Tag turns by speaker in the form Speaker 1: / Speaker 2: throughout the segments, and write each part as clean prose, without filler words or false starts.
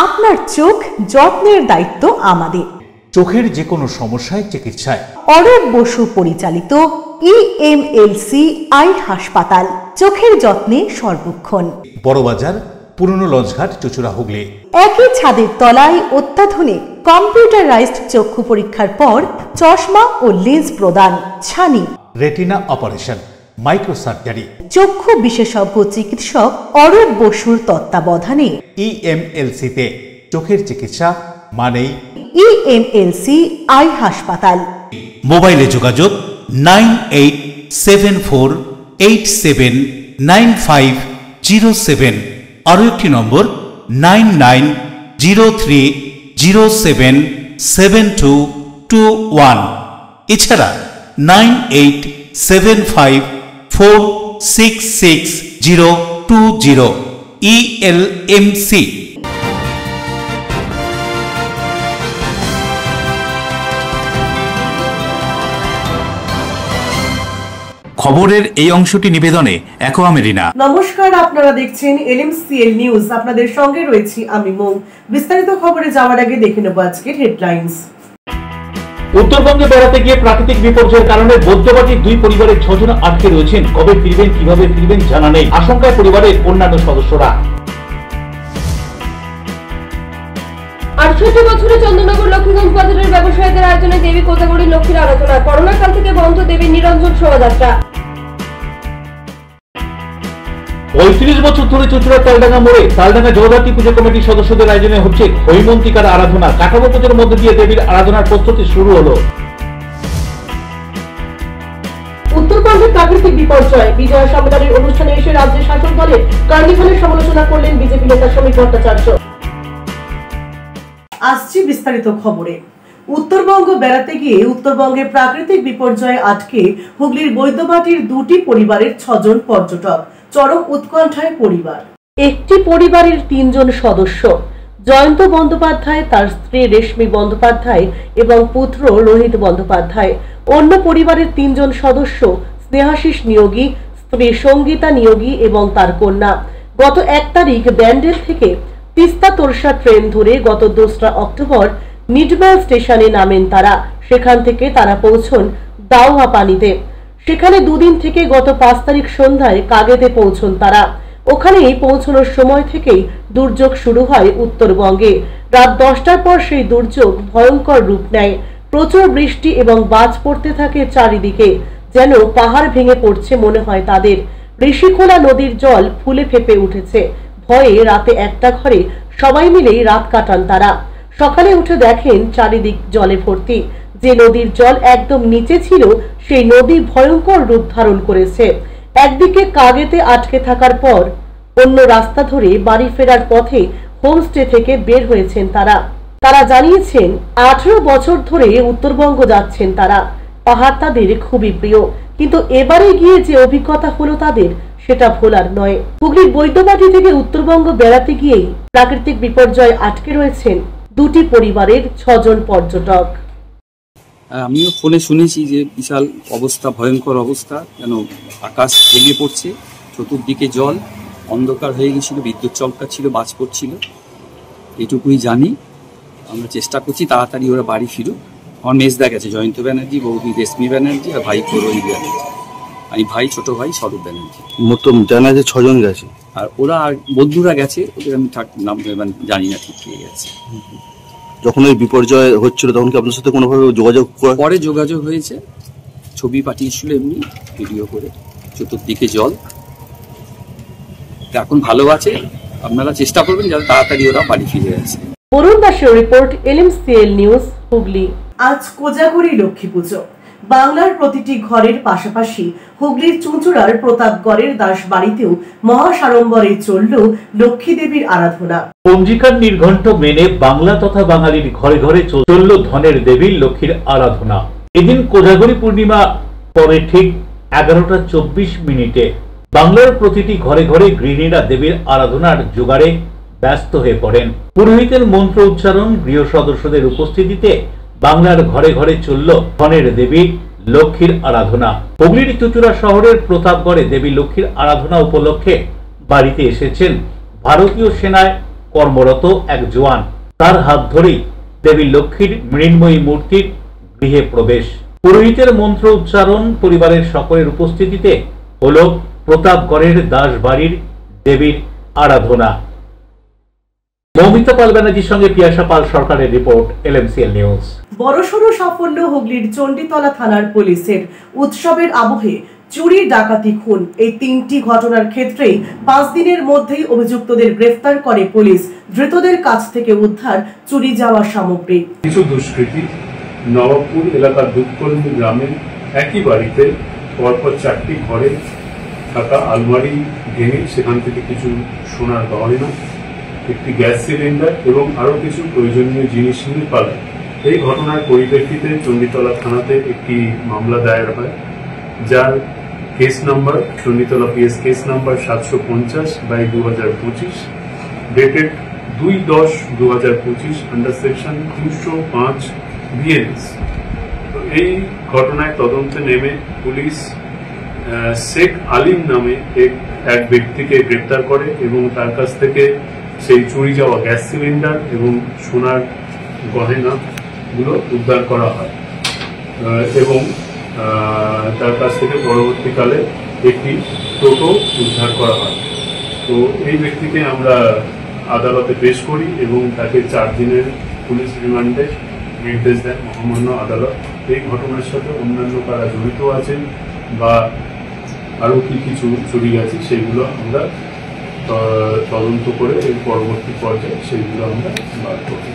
Speaker 1: আপনার চোখ যত্নের দায়িত্ব আমাদের।
Speaker 2: চোখের যে কোনো সমস্যায় চিকিৎসায়
Speaker 1: অরূপ বসু পরিচালিত EMLC আই হাসপাতাল, চোখের যত্নে সর্বক্ষণ।
Speaker 2: বড়বাজার, পুরনো লঞ্চঘাট, চুঁচুড়া, হুগলি।
Speaker 1: একই ছাদের তলায় অত্যাধুনিক কম্পিউটারাইজড চক্ষু পরীক্ষার পর চশমা ও লেন্স প্রদান, ছানি,
Speaker 2: রেটিনা অপারেশন, মাইক্রোসার্জারি।
Speaker 1: চক্ষু বিশেষজ্ঞ চিকিৎসক অরূপ বসুর তত্ত্বাবধানে
Speaker 2: EMLC-তে চোখের চিকিৎসা মানেই
Speaker 1: EMLC আই হাসপাতাল।
Speaker 3: মোবাইলে যোগাযোগ 9874879507, আরও একটি নম্বর 9903077221, এছাড়া 9875466020 ELMC। খবরের এই অংশটি নিবেদনে অ্যাকোয়া মেরিনা।
Speaker 4: নমস্কার, আপনারা দেখছেন LMCL নিউজ। আপনাদের সঙ্গে রয়েছি আমি মৌ। বিস্তারিত খবরে যাওয়ার আগে দেখে নেব আজকের হেডলাইন্স।
Speaker 5: উত্তরবঙ্গে বেড়াতে গিয়ে প্রাকৃতিক বিপর্যয়ের কারণে বৈদ্যবাটির দুই পরিবারের 6 জন আটকে রয়েছেন। কবে ফিরবেন, কিভাবে ফিরবেন জানা নেই, আশঙ্কায় পরিবারের অন্যান্য সদস্যরা।
Speaker 6: 68 বছরে চন্দননগর লক্ষ্মীগঞ্জ বাজারের ব্যবসায়ীদের আয়োজনে দেবী কোজাগরী লক্ষ্মীর আরাধনা। করোনা কাল থেকে বন্ধ দেবীর নিরঞ্জন শোভাযাত্রা।
Speaker 5: 35 বছর ধরে চুঁচুড়া তালডাঙ্গা মোড়ে তালডাঙ্গা জগদ্ধাত্রী পুজো কমিটির সদস্যদের আয়োজনে হচ্ছে হৈমন্তিকার আরাধনা। কাঠামো পুজোর মধ্যে দিয়ে দেবীর আরাধনার প্রস্তুতি শুরু হলো।
Speaker 4: উত্তরবঙ্গের প্রাকৃতিক বিপর্যয় বিজয় সম্মেলনের অনুষ্ঠানে এসে রাজ্যের শাসক দলের কার্নিভালের সমালোচনা করলেন বিজেপি নেতা সমীর ভট্টাচার্য। আসছি বিস্তারিত খবরে। উত্তরবঙ্গ বেড়াতে গিয়ে উত্তরবঙ্গের প্রাকৃতিক বিপর্যয়ে আটকে হুগলির বৈদ্যবাটির দুটি পরিবারের 6 জন পর্যটক। চরম উৎকণ্ঠায় পরিবার। একটি পরিবারের 3 জন সদস্য, জয়ন্ত বন্দ্যোপাধ্যায়, তার স্ত্রী রেশমি বন্দ্যোপাধ্যায় এবং পুত্র রোহিত বন্দ্যোপাধ্যায়। অন্য পরিবারের 3 জন সদস্য স্নেহাশিস নিয়োগী, স্ত্রী সঙ্গীতা নিয়োগী এবং তার কন্যা। গত 1 তারিখ ব্যান্ডেল থেকে তিস্তা তোরসা ট্রেন ধরে গত 2 অক্টোবর নিডম্যাল স্টেশনে নামেন তারা। সেখান থেকে তারা পৌঁছন দাওয়া পানিতে। সেখানে 2 দিন থেকে গত 5 তারিখ সন্ধ্যায় কাগেতে পৌঁছন তারা। ওখানেই পৌঁছানোর সময় থেকেই দুর্যোগ শুরু হয় উত্তরবঙ্গে। রাত 10টার পর সেই দুর্যোগ ভয়ঙ্কর রূপ নেয়। প্রচুর বৃষ্টি এবং বাজ পড়তে থাকে চারিদিকে, যেন পাহাড় ভেঙে পড়ছে মনে হয় তাদের। ঋষিখোলা নদীর জল ফুলে ফেপে উঠেছে। ভয়ে রাতে একটা ঘরে সবাই মিলেই রাত কাটান তারা। সকালে উঠে দেখেন চারিদিক জলে ভর্তি। যে নদীর জল একদম নিচে ছিল সেই নদী ভয়ঙ্কর রূপ ধারণ করেছে। একদিকে কাগেতে আটকে থাকার পর অন্য রাস্তা ধরে বাড়ি ফেরার পথে হোমস্টে থেকে বের হয়েছেন তারা। তারা জানিয়েছেন 18 বছর ধরে উত্তরবঙ্গ যাচ্ছেন তারা। পাহাড় তাদের খুবই প্রিয়, কিন্তু এবারে গিয়ে যে অভিজ্ঞতা হলো তাদের, সেটা ভোলার নয়। হুগলির বৈদ্যবাটি থেকে উত্তরবঙ্গ বেড়াতে গিয়েই প্রাকৃতিক বিপর্যয়ে আটকে রয়েছেন দুটি পরিবারের 6 জন পর্যটক।
Speaker 7: আমিও ফোনে শুনেছি যে বিশাল অবস্থা, ভয়ঙ্কর অবস্থা, যেন আকাশ ভেঙে পড়ছে, চতুর্দিকে জল, অন্ধকার হয়ে গেছিল, বিদ্যুৎ চমকাচ্ছিল, বাজ পড়ছিল। এটুকুই জানি। আমরা চেষ্টা করছি তাড়াতাড়ি ওরা বাড়ি ফিরুক। আমার মেজদা গেছে, জয়ন্ত ব্যানার্জি, বৌদি রেশমি ব্যানার্জি আর ভাই রোহিত ব্যানার্জি। আমি ভাই, ছোট ভাই স্বরূপ ব্যানার্জি।
Speaker 8: মতন জানা যে 6 জন গেছে,
Speaker 7: আর ওরা আর বন্ধুরা গেছে, ওদের আমি নাম জানি না ঠিক কে গেছে।
Speaker 8: যখন ওই বিপর্যয় হচ্ছিল তখন কি আপনার সাথে কোনোভাবে যোগাযোগ
Speaker 7: পরে যোগাযোগ হয়েছে? ছবি পাঠিয়েছিল এমনি ভিডিও করে, চতুর্দিকে জল। এখন ভালো আছে, আপনারা চেষ্টা করবেন যাতে তাড়াতাড়ি ওরা বাড়ি ফিরে আসে।
Speaker 4: অরুণ দাসের রিপোর্ট, LMCL নিউজ, হুগলি। আজ কোজাগরী লক্ষ্মী পুজো। বাংলার প্রতিটি ঘরের পাশাপাশি হুগলির চুঁচুড়ার প্রতাপগড়ের দাস বাড়িতেও মহাসাড়ম্বরে চলল লক্ষ্মী দেবীর আরাধনা।
Speaker 5: পঞ্জিকার নির্ঘণ্ট মেনে বাংলা তথা বাঙালির ঘরে ঘরে চলল ধনের দেবীর লক্ষ্মীর আরাধনা। এদিন কোজাগরী পূর্ণিমা পরে ঠিক 11:24 বাংলার প্রতিটি ঘরে ঘরে গৃহিণীরা দেবীর আরাধনার জোগাড়ে ব্যস্ত হয়ে পড়েন। পুরোহিতের মন্ত্র উচ্চারণ, গৃহ সদস্যদের উপস্থিতিতে বাংলার ঘরে ঘরে চলল ধনের দেবী লক্ষ্মীর আরাধনা। হুগলির চুঁচুড়া শহরের প্রতাপগড়ে দেবী লক্ষ্মীর আরাধনা উপলক্ষে বাড়িতে এসেছেন ভারতীয় সেনায় কর্মরত এক জওয়ান। তার হাত ধরেই দেবী লক্ষ্মীর মৃন্ময়ী মূর্তির গৃহে প্রবেশ। পুরোহিতের মন্ত্র উচ্চারণ, পরিবারের সকলের উপস্থিতিতে হল প্রতাপগড়ের দাসবাড়ির দেবীর আরাধনা। মৌমিতা পাল ব্যানার্জির সঙ্গে পিয়াসা পাল সরকারের রিপোর্ট, LMCL নিউজ।
Speaker 4: বড়সড় সাফল্য হুগলির চণ্ডীতলা থানার পুলিশের। উৎসবের আবহে চুরি, ডাকাতি, খুন এই তিনটি ঘটনার ক্ষেত্রেই 5 দিনের মধ্যেই অভিযুক্তদের গ্রেফতার করে পুলিশ। ধৃতদের কাছ থেকে উদ্ধার চুরি যাওয়া সামগ্রী।
Speaker 9: কিছু দুষ্কৃতী নবাবপুর এলাকার দুধকর্মী গ্রামে একই বাড়িতে পরপর 4টি ঘরে থাকা আলমারি ভেঙে সেখান থেকে কিছু সোনার গয়না, একটি গ্যাস সিলিন্ডার এবং আরও কিছু প্রয়োজনীয় জিনিস নিয়ে পালায়। এই ঘটনার পরিপ্রেক্ষিতে চণ্ডীতলা থানাতে একটি মামলা দায়ের হয়, যার case number Chanditala PS case number 750/2025, dated 2/10/2025 under section 205 BNS। এই ঘটনায় তদন্তে নেমে পুলিশ শেখ আলিম নামে এক ব্যক্তিকে গ্রেপ্তার করে এবং তার কাছ থেকে সেই চুরি যাওয়া গ্যাস সিলিন্ডার এবং সোনার গয়নাগুলো উদ্ধার করা হয় এবং তার কাছ থেকে পরবর্তীকালে একটি টোটো উদ্ধার করা হয়। তো এই ব্যক্তিকে আমরা আদালতে পেশ করি এবং তাকে 4 দিনের পুলিশ রিমান্ডে নির্দেশ দেন মহামান্য আদালত। এই ঘটনার সাথে অন্যান্য কারা জড়িত আছেন বা আরও কি কিছু চুরি গেছে সেগুলো আমরা তদন্ত করে এর পরবর্তী পর্যায়ে সেইগুলো আমরা বার করি।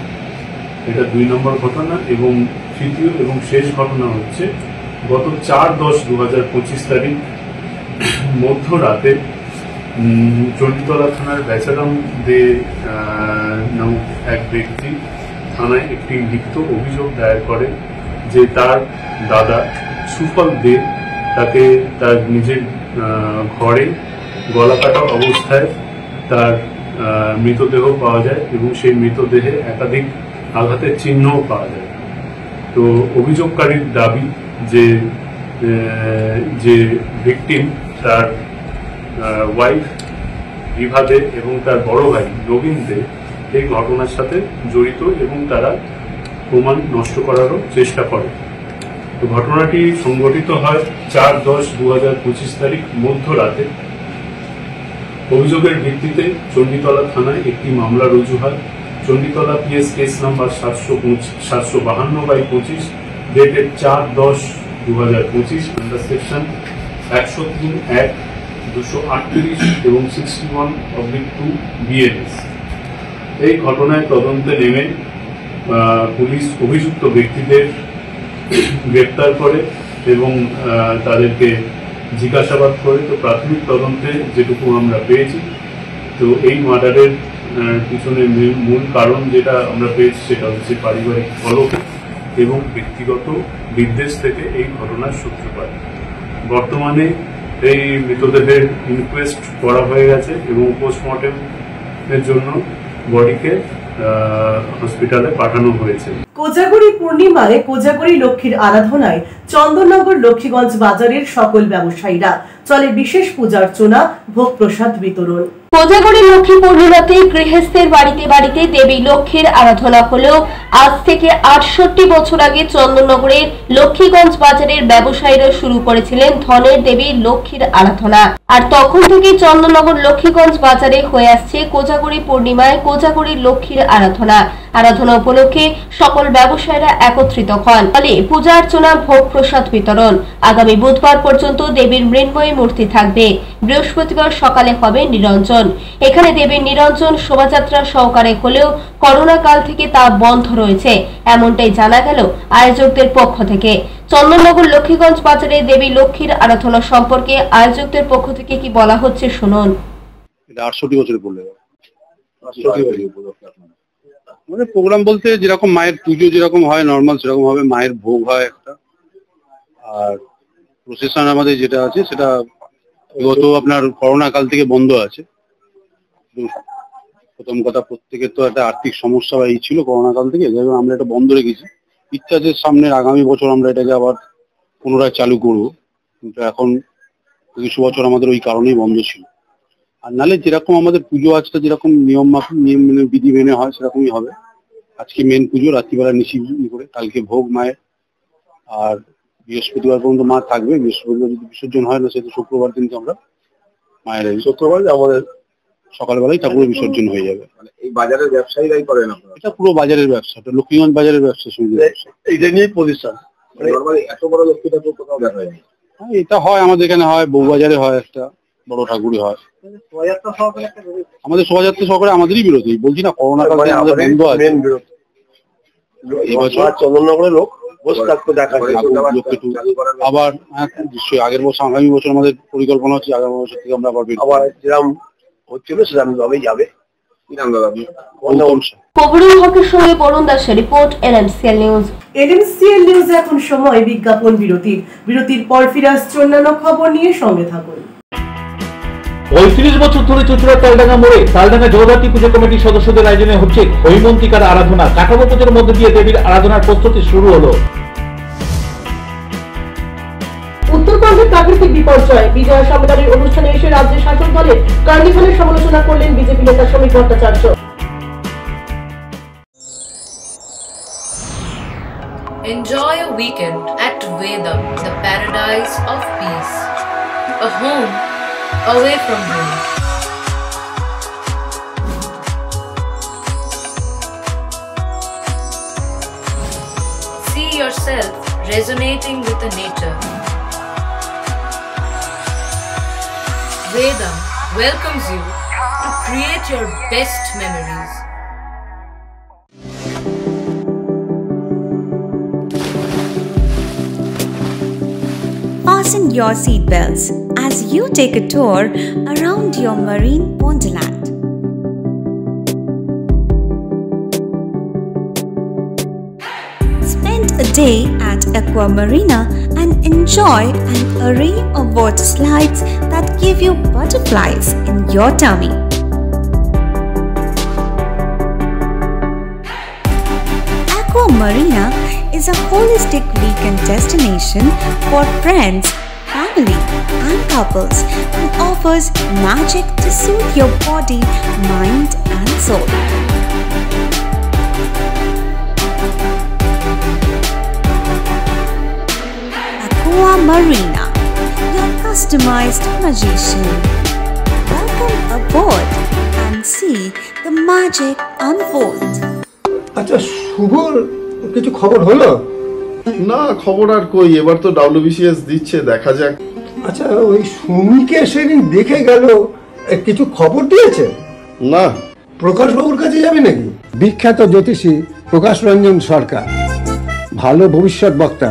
Speaker 9: এটা 2 নম্বর ঘটনা। এবং তৃতীয় এবং শেষ ঘটনা হচ্ছে গত 4/10/2025 তারিখ মধ্যরাতে চণ্ডীতলা থানার বেচারাম দে নামক এক ব্যক্তি থানায় একটি লিখিত অভিযোগ দায়ের করে যে তার দাদা সুফল দে তাকে তার নিজের ঘরে গলা কাটা অবস্থায় তার মৃতদেহ পাওয়া যায় এবং সেই মৃতদেহে একাধিক আঘাতের চিহ্নও পাওয়া যায়। তো অভিযোগকারীর দাবি যে ভিকটিম তার ওয়াইফ বিভা দে এবং তার বড় ভাই নবীন দে এই ঘটনার সাথে জড়িত এবং তারা প্রমাণ নষ্ট করারও চেষ্টা করে। তো ঘটনাটি সংঘটিত হয় 4/10/2025 তারিখ মধ্যরাতে। অভিযোগের ভিত্তিতে চণ্ডীতলা থানায় একটি মামলা রুজু হয়। Chanditala PS case number 752/25, dated 4/10/2025 under section 103(1), 238 এবং 61/2 BNS। এই ঘটনায় তদন্তে নেমে পুলিশ অভিযুক্ত ব্যক্তিদের গ্রেপ্তার করে এবং তাদেরকে জিজ্ঞাসাবাদ করে। তো প্রাথমিক তদন্তে যেটুকু আমরা পেয়েছি, তো এই মার্ডারের পিছনে মূল কারণ যেটা আমরা পেয়েছি সেটা হচ্ছে পারিবারিক কলহ এবং ব্যক্তিগত বিদ্বেষ থেকে এই ঘটনার সূত্রপাত। বর্তমানে এই মৃতদেহের ইনকোয়েস্ট করা হয়ে গেছে এবং পোস্টমর্টেমের জন্য বডিকে হসপিটালে পাঠানো হয়েছে।
Speaker 4: কোজাগরী পূর্ণিমায় কোজাগরী লক্ষ্মীর আরাধনায় চন্দননগর লক্ষ্মীগঞ্জ বাজারের সকল ব্যবসায়ীরা। চলে বিশেষ পূজার্চনা, ভোগ প্রসাদ বিতরণ।
Speaker 6: কোজাগরী লক্ষ্মী পূর্ণিমাতে গৃহস্থের বাড়িতে বাড়িতে দেবী লক্ষ্মীর আরাধনা হলেও আজ থেকে 68 বছর আগে চন্দননগরের লক্ষ্মীগঞ্জ বাজারের ব্যবসায়ীরা শুরু করেছিলেন ধনের দেবী লক্ষ্মীর আরাধনা। আর তখন থেকে চন্দননগর লক্ষ্মীগঞ্জ বাজারে হয়ে আসছে কোজাগরী পূর্ণিমায় কোজাগরী লক্ষ্মীর আরাধনা উপলক্ষে সকল ব্যবসায়ীরা একত্রিত হন। ফলে পূজা অর্চনা, ভোগ প্রসাদ বিতরণ। আগামী বুধবার পর্যন্ত দেবীর মৃন্ময়ী মূর্তি থাকবে। বৃহস্পতিবার সকালে হবে নিরঞ্জন। এখানে দেবীর নিরঞ্জন শোভাযাত্রা সহকারে হলেও করোনা কাল থেকে তা বন্ধ রয়েছে, এমনটাই জানা গেল আয়োজকদের পক্ষ থেকে। চন্দননগর লক্ষ্মীগঞ্জ বাজারে দেবী লক্ষ্মীর আরাধনা সম্পর্কে আয়োজকদের পক্ষ থেকে কি বলা হচ্ছে শুনুন।
Speaker 10: এটা 68 বছরে পড়লে মানে প্রোগ্রাম বলতে যেরকম মায়ের পুজো যেরকম হয় নর্মাল সেরকম হবে, মায়ের ভোগ হয় একটা, আর প্রসেশন আমাদের যেটা আছে সেটা গত আপনার করোনা কাল থেকে বন্ধ আছে। প্রথম কথা, প্রত্যেকের তো একটা আর্থিক সমস্যা এই ছিল করোনা কাল থেকে, যাই আমরা এটা বন্ধ রেখেছি। ইচ্ছা যে সামনের আগামী বছর আমরা এটাকে আবার পুনরায় চালু করব, কিন্তু এখন কিছু বছর আমাদের ওই কারণেই বন্ধ ছিল। আর নালে যেরকম আমাদের পুজো আজকে যেরকম নিয়ম মেনে বিধি মেনে হয় সেরকমই হবে। আজকে মেন পুজো, রাত্রিবেলা নিশি করে, কালকে ভোগ মায়ের, আর বৃহস্পতিবার পর্যন্ত মা থাকবে। বৃহস্পতিবার যদি বিসর্জন হয় না, সেহেতু শুক্রবার দিনকে আমরা মায়ের শুক্রবার আমাদের সকালবেলায় ঠাকুরের বিসর্জন হয়ে যাবে।
Speaker 8: মানে এই বাজারের ব্যবসায়ীরাই করেন আপনারা?
Speaker 10: এটা পুরো বাজারের ব্যবসা, এটা লক্ষ্মীগঞ্জ বাজারের ব্যবসা, এইটা নিয়েই প্রতিষ্ঠান।
Speaker 8: এত বড় লক্ষ্মী ঠাকুর কোথাও দেখা হয়নি।
Speaker 10: হ্যাঁ, এটা হয় আমাদের এখানে, হয় বউবাজারে হয়, একটা বড় ঠাকুরই হয়। আমাদের শোভাযাত্রা সহকারে আমাদেরই বিরোধী, বলছি না করোনা কালে আমাদের বন্ধ আছে। এবছর
Speaker 8: চন্দননগরের লোক বসে থাকতে দেখা
Speaker 10: আবার নিশ্চয়ই আগের বছর, আগামী বছর আমাদের পরিকল্পনা হচ্ছে আগামী বছর থেকে আমরা
Speaker 8: আবার যেরকম হচ্ছিল সেরকম ভাবেই যাবে।
Speaker 6: কবরুল হকের সঙ্গে বরুণ দাসের রিপোর্ট, এলএমসিএল নিউজ।
Speaker 4: এলএমসিএল নিউজ এখন সময় বিজ্ঞাপন বিরতির পর ফিরে আসছে অন্যান্য খবর নিয়ে, সঙ্গে থাকুন।
Speaker 5: ৩৫ বছর ধরে চুঁচুড়া তালডাঙ্গা মোড়ে তালডাঙ্গা জগদ্ধাত্রী পুজো কমিটির সদস্যদের আয়োজনে হচ্ছে হৈমন্তিকার আরাধনা। কাঠামো পুজোর মধ্যে দিয়ে দেবীর আরাধনার প্রস্তুতি শুরু হলো।
Speaker 4: উত্তরবঙ্গের প্রাকৃতিক বিপর্যয় বিজয় সম্মেলনের অনুষ্ঠানে এসে রাজ্যের শাসক দলের কার্নিভালের সমালোচনা করলেন বিজেপি নেতা শ্রমিক Bhattacharya.
Speaker 11: Enjoy a weekend at Vedam, the paradise of peace. A home away from home. See yourself resonating with the nature. Vedam welcomes you to create your best memories.
Speaker 12: Fasten your seatbelts as you take a tour around your marine wonderland. Spend a day at Aqua Marina and enjoy an array of water slides that give you butterflies in your tummy. Aqua Marina is a holistic weekend destination for friends, family and couples and offers magic to soothe your body, mind and soul. Aqua Marina, your customized magician. Welcome aboard and see the magic unfold.
Speaker 13: আচ্ছা, শুভর কিছু খবর হলো?
Speaker 14: না, খবর আর কই, এবার তো WBCS দিচ্ছে, দেখা যাক।
Speaker 13: আচ্ছা, ওই সুমিকে সেদিন দেখে গেল, কিছু খবর দিয়েছে?
Speaker 14: না।
Speaker 13: প্রকাশ বাবুর কাছে যাবে নাকি? বিখ্যাত জ্যোতিষী প্রকাশ রঞ্জন সরকার, ভালো ভবিষ্যৎ বক্তা।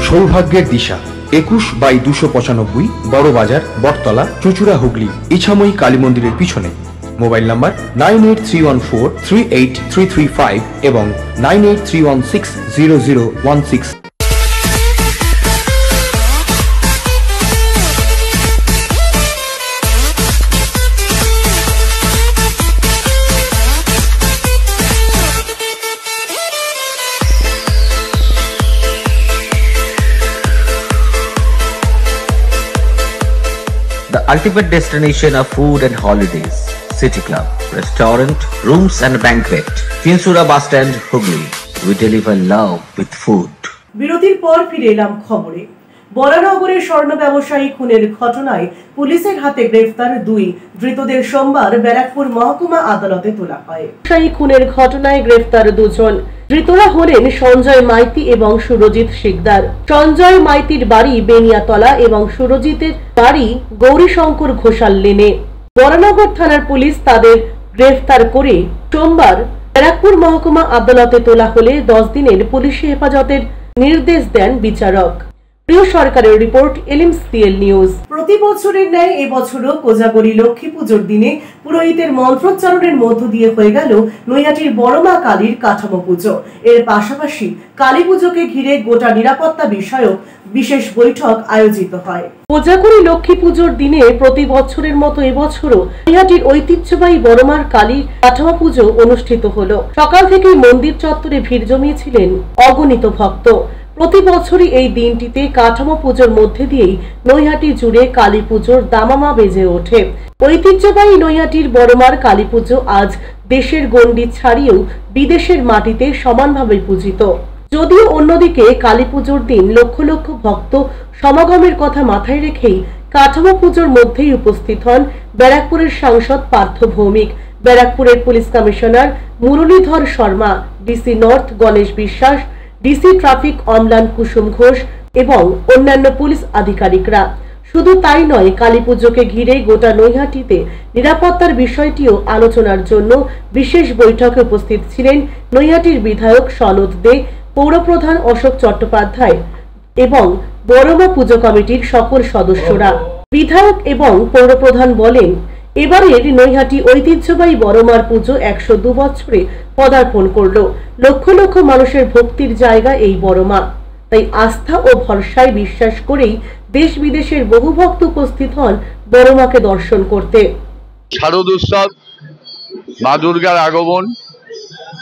Speaker 15: সৌভাগ্যের দিশা, 21/295 বড় বাজার, বটতলা, চুঁচুড়া, হুগলি, ইছাময়ী কালী মন্দিরের পিছনে। মোবাইল নাম্বার 9831438335 এবং 9831600016।
Speaker 16: The ultimate destination of food and holidays. City Club, restaurant, rooms and banquet. Chinsura Bus Stand, Hugli. We deliver love with food.
Speaker 4: বিরতির পর ফিরে এলাম খবরে। বরানগরের স্বর্ণ ব্যবসায়ী খুনের ঘটনায় পুলিশের হাতে গ্রেফতার 2 ধৃতদের সোমবার ব্যারাকপুর মহকুমা আদালতে তোলা হয়। ব্যবসায়ী খুনের ঘটনায় গ্রেফতার 2 জন। ধৃতরা হলেন সঞ্জয় মাইতি এবং সুরজিৎ শিকদার। সঞ্জয় মাইতির বাড়ি বেনিয়াতলা এবং সুরজিতের বাড়ি গৌরীশঙ্কর ঘোষাল লেনে। বরানগর থানার পুলিশ তাদের গ্রেফতার করে সোমবার ব্যারাকপুর মহকুমা আদালতে তোলা হলে 10 দিনের পুলিশি হেফাজতের নির্দেশ দেন বিচারক। প্রিয় সরকারের রিপোর্ট, এলএমসিএল নিউজ। প্রতি বছরের ন্যায় এবছরও কোজাগরী লক্ষ্মী পুজোর দিনে পুরোহিতের মন্ত্রোচ্চারণের মধ্য দিয়ে হয়ে গেল নৈহাটির বড়মা কালীর কাঠামো পুজো। এর পাশাপাশি কালী পুজোকে ঘিরে গোটা নিরাপত্তা বিষয়ক বিশেষ বৈঠক আয়োজিত হয়। কোজাগরী লক্ষ্মী পুজোর দিনে প্রতি বছরের মতো এবছরও নৈহাটির ঐতিহ্যবাহী বড়মার কালীর কাঠামো পুজো অনুষ্ঠিত হলো। সকাল থেকেই মন্দির চত্বরে ভিড় জমিয়েছিলেন অগণিত ভক্ত। প্রতি বছরই এই দিনটিতে কাঠামো পুজোর মধ্যে দিয়েই নৈহাটি জুড়ে কালী পুজোর দামামা বেজে ওঠে। ঐতিহ্যবাহী নৈহাটির বড়মার কালী পুজো আজ দেশের গণ্ডি ছাড়িয়েও বিদেশের মাটিতে সমানভাবে পূজিত। যদিও অন্যদিকে কালী পুজোর দিন লক্ষ লক্ষ ভক্ত সমাগমের কথা মাথায় রেখেই কাঠামো পুজোর মধ্যেই উপস্থিত হন ব্যারাকপুরের সাংসদ পার্থ ভৌমিক, ব্যারাকপুরের police commissioner Muralidhar Sharma, DC north Ganesh বিশ্বাস, ডিসি ট্রাফিক অম্লান কুসুম ঘোষ এবং অন্যান্য পুলিশ আধিকারিকরা। শুধু তাই নয়, কালী পুজোকে ঘিরে গোটা নৈহাটিতে নিরাপত্তার বিষয়টিও আলোচনার জন্য বিশেষ বৈঠকে উপস্থিত ছিলেন নৈহাটির বিধায়ক সনদ দে, পৌরপ্রধান অশোক চট্টোপাধ্যায় এবং বড়মা পুজো কমিটির সকল সদস্যরা। বিধায়ক এবং পৌরপ্রধান বলেন, এবারের নৈহাটি ঐতিহ্যবাহী বড়মার পুজো 102 বছরে পদার্পণ করল। লক্ষ লক্ষ মানুষের ভক্তির জায়গা এই বড়মা, তাই আস্থা ও ভরসায় বিশ্বাস করেই দেশ বিদেশের বহু ভক্ত উপস্থিত হন বড়মাকে দর্শন করতে।
Speaker 17: শারদ উৎসব, মা দুর্গার আগমন,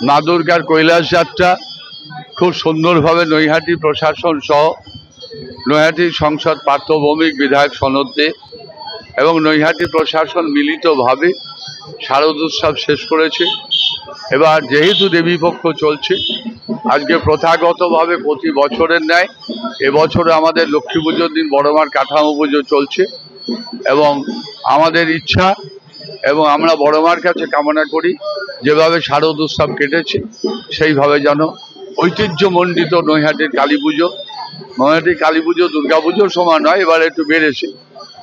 Speaker 17: মা দুর্গার কৈলাস যাত্রা খুব সুন্দরভাবে নৈহাটি প্রশাসন সহ নৈহাটি সংসদ পার্থ ভৌমিক, বিধায়ক সনদ দে এবং নৈহাটি প্রশাসন মিলিতভাবে শারদ উৎসব শেষ করেছে। এবার যেহেতু দেবীপক্ষ চলছে, আজকে প্রথাগতভাবে প্রতি বছরের ন্যায় এবছরে আমাদের লক্ষ্মী পুজোর দিন বড়মার কাঠামো পুজো চলছে এবং আমাদের ইচ্ছা এবং আমরা বড়মার কাছে কামনা করি যেভাবে শারদ উৎসব কেটেছে সেইভাবে যেন ঐতিহ্যমণ্ডিত নৈহাটির কালী পুজো, নৈহাটির কালী পুজো দুর্গা পুজোর সমান নয়, এবার একটু বেড়েছে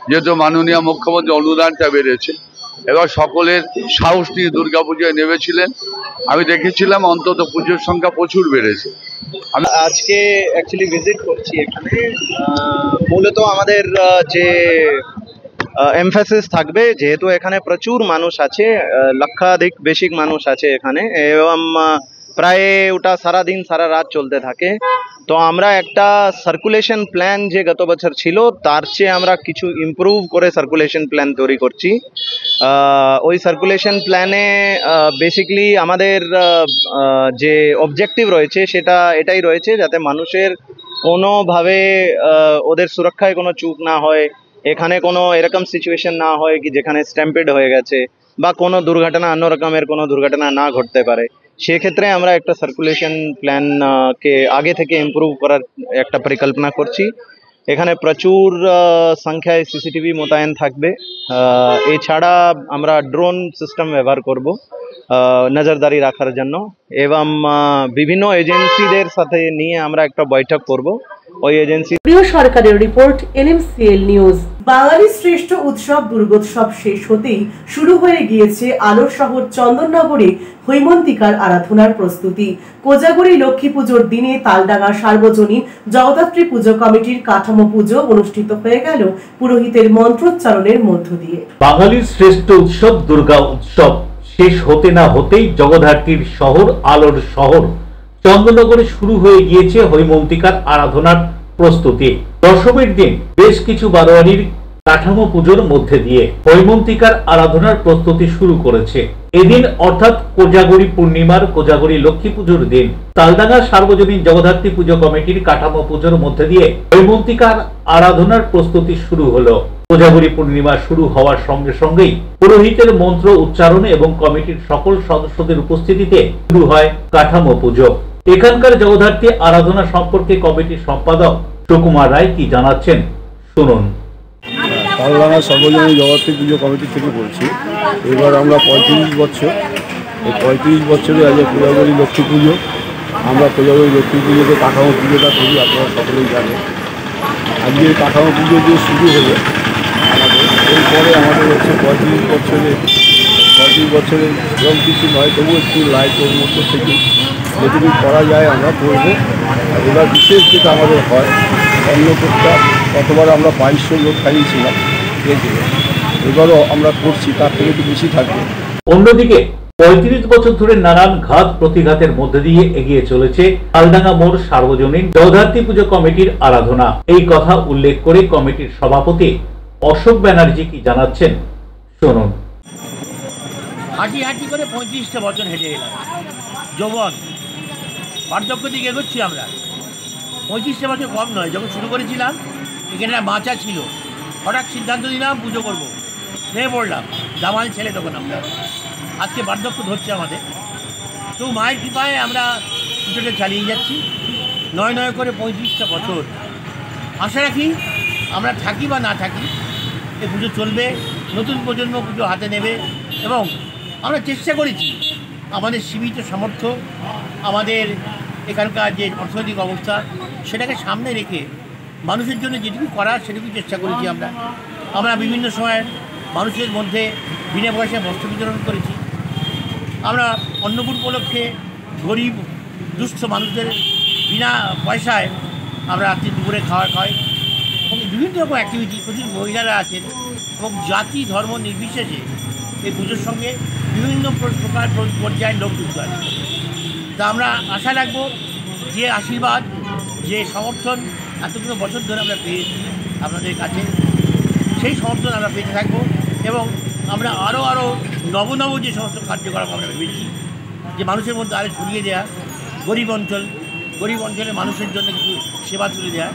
Speaker 17: যেহেতু মাননীয় মুখ্যমন্ত্রী অনুদানটা বেড়েছে। এবার সকলের সাহস নিয়ে দুর্গা পুজোয় নেমেছিলেন, আমি দেখেছিলাম অন্তত পুজোর সংখ্যা প্রচুর বেড়েছে।
Speaker 18: আমি আজকে অ্যাকচুয়ালি ভিজিট করছি এখানে, মূলত আমাদের যে এমফাসিস থাকবে, যেহেতু এখানে প্রচুর মানুষ আছে, লক্ষাধিক বেশি মানুষ আছে এখানে এবং প্রায় ওটা সারা দিন সারা রাত চলতে থাকে। তো আমরা একটা সার্কুলেশন প্ল্যান যে গত বছর ছিল তার চেয়ে আমরা কিছু ইমপ্রুভ করে সার্কুলেশন প্ল্যান তৈরি করছি। ওই সার্কুলেশন প্ল্যানে বেসিক্যালি আমাদের যে অবজেক্টিভ রয়েছে সেটা এটাই রয়েছে যাতে মানুষের কোনোভাবে ওদের সুরক্ষায় কোনো চুক না হয়, এখানে কোনো এরকম সিচুয়েশন না হয় কি যেখানে স্ট্যাম্পেড হয়ে গেছে বা কোনো দুর্ঘটনা, অন্য রকমের কোনো দুর্ঘটনা না ঘটতে পারে। সেক্ষেত্রে আমরা একটা সার্কুলেশন প্ল্যান কে আগে থেকে ইমপ্রুভ করার একটা পরিকল্পনা করছি। এখানে প্রচুর সংখ্যায় সিসিটিভি মোতায়েন থাকবে। এছাড়া আমরা ড্রোন সিস্টেম ব্যবহার করব নজরদারি রাখার জন্য এবং বিভিন্ন এজেন্সিদের সাথে নিয়ে আমরা একটা বৈঠক করব। ওই এজেন্সি।
Speaker 4: প্রিয় সরকারের রিপোর্ট, NMCL নিউজ। বাঙালির শ্রেষ্ঠ উৎসব দুর্গোৎসব শেষ হতেই শুরু হয়ে গিয়েছে আলোর শহর চন্দননগরে হৈমন্তিকার আরাধনার প্রস্তুতি। কোজাগরী লক্ষ্মী পুজোর দিনে তালডাঙ্গা সার্বজনীন জগদ্ধাত্রী পুজো কমিটির কাঠামো পুজো অনুষ্ঠিত হয়ে গেল পুরোহিতের মন্ত্রোচ্চারণের মধ্য দিয়ে।
Speaker 5: বাঙালির শ্রেষ্ঠ উৎসব দুর্গা উৎসব শেষ হতে না হতেই জগদ্ধাত্রীর শহর, আলোর শহর চন্দননগরে শুরু হয়ে গিয়েছে হৈমন্তিকার আরাধনার প্রস্তুতি। দশমীর দিন বেশ কিছু বারোয়ারির কাঠামো পুজোর মধ্যে দিয়ে হৈমন্তিকার আরাধনার প্রস্তুতি শুরু করেছে। এদিন অর্থাৎ কোজাগরী পূর্ণিমার কোজাগরী লক্ষ্মী পুজোর দিন তালডাঙ্গা সার্বজনীন জগদ্ধাত্রী পুজো কমিটির কাঠামো পুজোর মধ্যে দিয়ে হৈমন্তিকার আরাধনার প্রস্তুতি শুরু হলো। কোজাগরী পূর্ণিমা শুরু হওয়ার সঙ্গে সঙ্গেই পুরোহিতের মন্ত্র উচ্চারণ এবং কমিটির সকল সদস্যদের উপস্থিতিতে শুরু হয় কাঠামো পুজো। এখানকার জগদ্ধাত্রী আরাধনা সম্পর্কে কমিটির সম্পাদক সুকুমার রায় কি জানাচ্ছেন শুনুন।
Speaker 19: তালডাঙ্গা সার্বজনীন জগদ্ধাত্রী পুজো কমিটি থেকে বলছি। এবার আমরা 35 বছর, এই 35 বছরে আজ কোজাগরী লক্ষ্মী পুজো। আমরা কোজাগরী লক্ষ্মী পুজোতে কাঠামো পুজোটা করি, আপনারা সকলেই জানেন। আজকে কাঠামো পুজো দিয়ে শুরু হলো আমাদের, এরপরে আমাদের হচ্ছে 35 বছরে এরকম কিছু নয়, তবু একটু লাইট ওর মধ্যে থেকে যেটুকু করা যায় আমরা করবো। আর এবার বিশেষ যেটা আমাদের হয় অন্নকূটটা, গতবার আমরা 2200 লোক খাইয়েছিলাম, এবারও আমরা করছি, তার থেকে একটু বেশি থাকবে।
Speaker 5: অন্যদিকে 35 বছর ধরে নানান ঘাত প্রতিঘাতের মধ্যে দিয়ে এগিয়ে চলেছে তালডাঙ্গা মোড় সার্বজনীন জগদ্ধাত্রী পুজো কমিটির আরাধনা। এই কথা উল্লেখ করে কমিটির সভাপতি অশোক ব্যানার্জি কি জানাচ্ছেন শুনুন।
Speaker 20: হাঁটি হাঁটি করে 35টা বছর হেঁটে এলাম, যৌবন বার্ধক্য দিকে এগোচ্ছি আমরা। 35টা বছর কম নয়। যখন শুরু করেছিলাম এখানে একটা মাচা ছিল, হঠাৎ সিদ্ধান্ত নিলাম পুজো করবো, নেমে পড়লাম, দামাল ছেলে তখন আমরা। আজকে বার্ধক্য ধরছে আমাদের, তো মায়ের কৃপায় আমরা পুজোটা চালিয়ে যাচ্ছি নয় করে 35টা বছর। আশা রাখি আমরা থাকি বা না থাকি এই পুজো চলবে, নতুন প্রজন্ম পুজো হাতে নেবে এবং আমরা চেষ্টা করেছি আমাদের সীমিত সামর্থ্য, আমাদের এখানকার যে অর্থনৈতিক অবস্থা সেটাকে সামনে রেখে মানুষের জন্য যেটুকু করার সেটুকু চেষ্টা করেছি আমরা বিভিন্ন সময় মানুষের মধ্যে বিনা পয়সায় বস্ত্র বিতরণ করেছি। আমরা অন্নকূট উপলক্ষে গরিব দুস্থ মানুষদের বিনা পয়সায় আমরা রাত্রি দুপুরে খাওয়াই এবং বিভিন্ন রকম অ্যাক্টিভিটি, প্রচুর মহিলারা আছেন এবং জাতি ধর্ম নির্বিশেষে এই পুজোর সঙ্গে বিভিন্ন প্রকার পর্যায়ের লোক যুক্ত আছে। তা আমরা আশা রাখবো যে আশীর্বাদ, যে সমর্থন এতগুলো বছর ধরে আমরা পেয়েছি আপনাদের কাছে, সেই সমর্থন আমরা পেতে থাকবো এবং আমরা আরও নব যে সমস্ত কার্যকলাপ আমরা ভেবেছি যে মানুষের মধ্যে আরও ছড়িয়ে দেওয়া, গরিব অঞ্চলের মানুষের জন্য কিছু সেবা তুলে দেওয়া,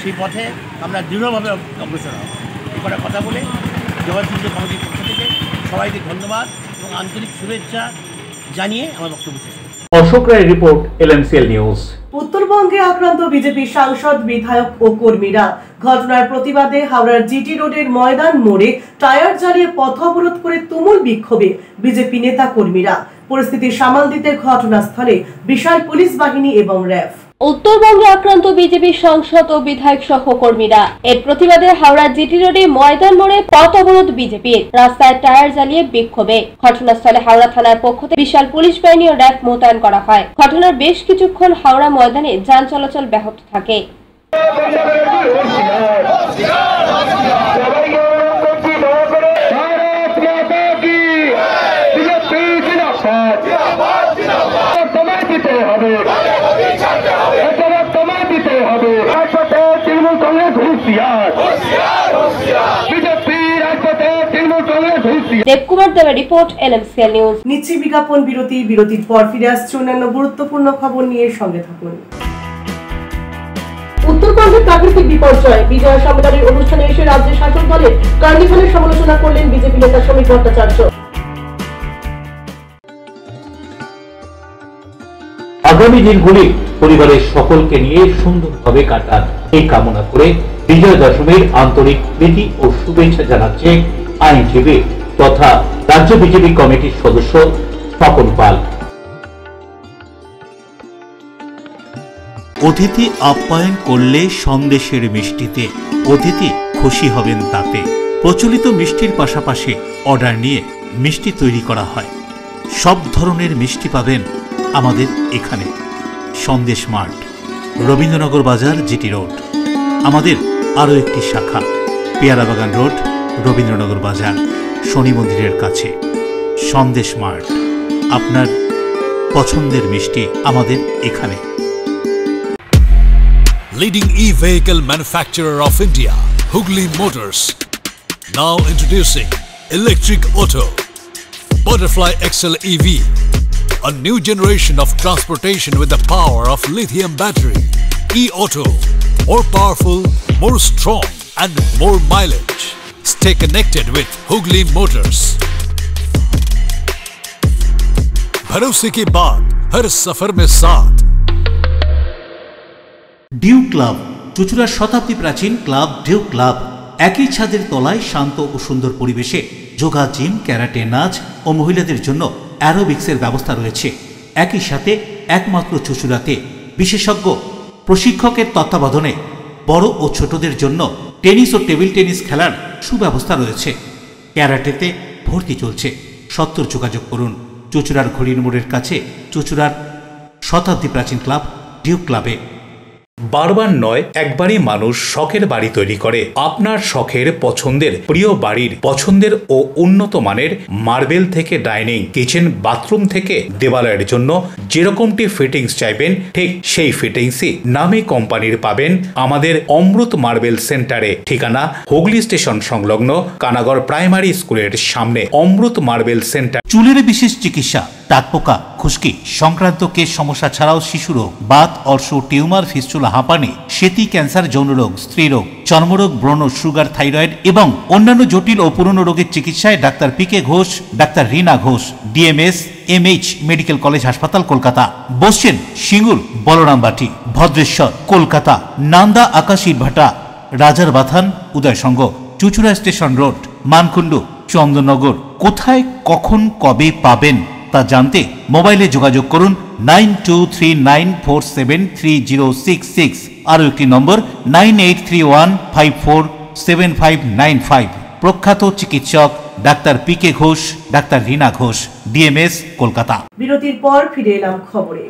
Speaker 20: সেই পথে আমরা দৃঢ়ভাবে অগ্রসর হব। এই কটা কথা বলে জগৎপুজো কমিটির পক্ষ থেকে সবাইকে ধন্যবাদ এবং আন্তরিক শুভেচ্ছা জানিয়ে আমার বক্তব্য শেষ করছি।
Speaker 5: অশোক রায় রিপোর্ট, LMCL নিউজ।
Speaker 4: উত্তরবঙ্গে আক্রান্ত বিজেপি সাংসদ, বিধায়ক ও কর্মীরা ঘটনার প্রতিবাদে হাওড়ার জিটি রোডের ময়দান মোড়ে টায়ার জ্বালিয়ে পথ অবরোধ করে তুমুল বিক্ষোভে বিজেপি নেতা কর্মীরা। পরিস্থিতি সামাল দিতে ঘটনাস্থলে বিশাল পুলিশ বাহিনী এবং র্যাব।
Speaker 6: উত্তরবঙ্গে আক্রান্ত বিজেপি সাংসদ ও বিধায়ক সহ কর্মীরা। এর প্রতিবাদে হাওড়া জিটি রোডে ময়দান মোড়ে পথ অবরোধ বিজেপির, রাস্তায় টায়ার জ্বালিয়ে বিক্ষোভে। ঘটনাস্থলে হাওড়া থানার পক্ষ থেকে বিশাল পুলিশ বাহিনী ও র্যাব মোতায়েন করা হয়। ঘটনার বেশ কিছুক্ষণ হাওড়া ময়দানে যান চলাচল ব্যাহত থাকে। দেবকুমার দেবের রিপোর্ট, LMCL নিউজ।
Speaker 4: নিচ্ছি বিজ্ঞাপন বিরতি, বিরতির পর ফিরে আসছে অন্যান্য গুরুত্বপূর্ণ খবর নিয়ে, সঙ্গে থাকুন। উত্তরবঙ্গের প্রাকৃতিক বিপর্যয় বিজয় সম্মেলনের অনুষ্ঠানে এসে রাজ্যের শাসক দলের কার্নিভালের সমালোচনা করলেন বিজেপি নেতা শ্রমিক ভট্টাচার্য।
Speaker 5: আগামী দিনগুলি পরিবারের সকলকে নিয়ে সুন্দরভাবে কাটান এই কামনা করে বিজয়া দশমীর আন্তরিক প্রীতি ও শুভেচ্ছা জানাচ্ছে আইনজীবী তথা রাজ্য বিজেপি কমিটির সদস্য স্বপন পাল।
Speaker 2: অতিথি আপ্যায়ন করলে সন্দেশের মিষ্টিতে অতিথি খুশি হবেন তাতে। প্রচলিত মিষ্টির পাশাপাশি অর্ডার নিয়ে মিষ্টি তৈরি করা হয়। সব ধরনের মিষ্টি পাবেন আমাদের এখানে। সন্দেশ মার্ট, রবীন্দ্রনগর বাজার, জিটি রোড। আমাদের আরও একটি শাখা পেয়ারাবাগান রোড, রবীন্দ্রনগর বাজার, শনি মন্দিরের কাছে। সন্দেশ মার্ট, আপনার পছন্দের মিষ্টি আমাদের এখানে।
Speaker 21: Leading e-vehicle manufacturer of India, Hugli Motors. Now introducing Electric Auto, Butterfly XL EV, a new generation of transportation with the power of lithium battery. E-Auto, more powerful, more strong and more mileage. Stay connected with Hugli Motors. भरोसे के बाद हर सफर में साथ।
Speaker 2: Due club, চুচুড়ার শতাব্দী প্রাচীন club due club. একই ছাদের তলায় শান্ত ও সুন্দর পরিবেশে যোগা, জিম, ক্যারাটে, নাচ ও মহিলাদের জন্য অ্যারোবিক্সের ব্যবস্থা রয়েছে। একই সাথে একমাত্র চুচুড়াতে বিশেষজ্ঞ প্রশিক্ষকের তত্ত্বাবধানে বড় ও ছোটদের জন্য টেনিস ও টেবিল টেনিস খেলার সুব্যবস্থা রয়েছে। ক্যারাটেতে ভর্তি চলছে। সত্তর যোগাযোগ করুন চুচুড়ার ঘড়ির মোড়ের কাছে চুচুড়ার শতাব্দী প্রাচীন ক্লাব ডিউ ক্লাবে। বারবার নয়, একবারই মানুষ শখের বাড়ি তৈরি করে। আপনার শখের পছন্দের প্রিয় বাড়ির পছন্দের ও উন্নত মানের মার্বেল থেকে ডাইনিং, কিচেন, বাথরুম থেকে দেওয়ালের জন্য যেরকমটি ফিটিংস চাইবেন ঠিক সেই ফিটিংসই নামী কোম্পানির পাবেন আমাদের অমৃত মার্বেল সেন্টারে। ঠিকানা হুগলি স্টেশন সংলগ্ন কানাগড় প্রাইমারি স্কুলের সামনে। অমৃত মার্বেল সেন্টার। চুলের বিশেষ চিকিৎসা টাকপোকা, খুশকি সংক্রান্ত কেস সমস্যা ছাড়াও শিশুরোগ, বাত, অর্শ, টিউমার, ফিস্টুলা, হাঁপানি, সেতি, ক্যান্সার, যৌনরোগ, স্ত্রীরোগ, চর্মরোগ, ব্রণ, সুগার, থাইরয়েড এবং অন্যান্য জটিল ও পুরনো রোগের চিকিৎসায় doctor PK Ghosh, doctor Rina Ghosh, DMS MH medical college হাসপাতাল, কলকাতা। বসছেন সিঙ্গুর, বলরামবাটি, ভদ্রেশ্বর, কলকাতা, নান্দা, আকাশীরভাটা, রাজার বাথান, উদয়সঙ্গ, চুচুড়া স্টেশন রোড, মানকুণ্ডু, চন্দননগর। কোথায়, কখন, কবে পাবেন তা জানতে মোবাইলে যোগাযোগ করুন 9239473066, আরও একটি নম্বর 9831547595। প্রখ্যাত চিকিৎসক doctor PK Ghosh, doctor Rina Ghosh, DMS, Kolkata.
Speaker 4: বিরতির পর ফিরে এলাম খবরে।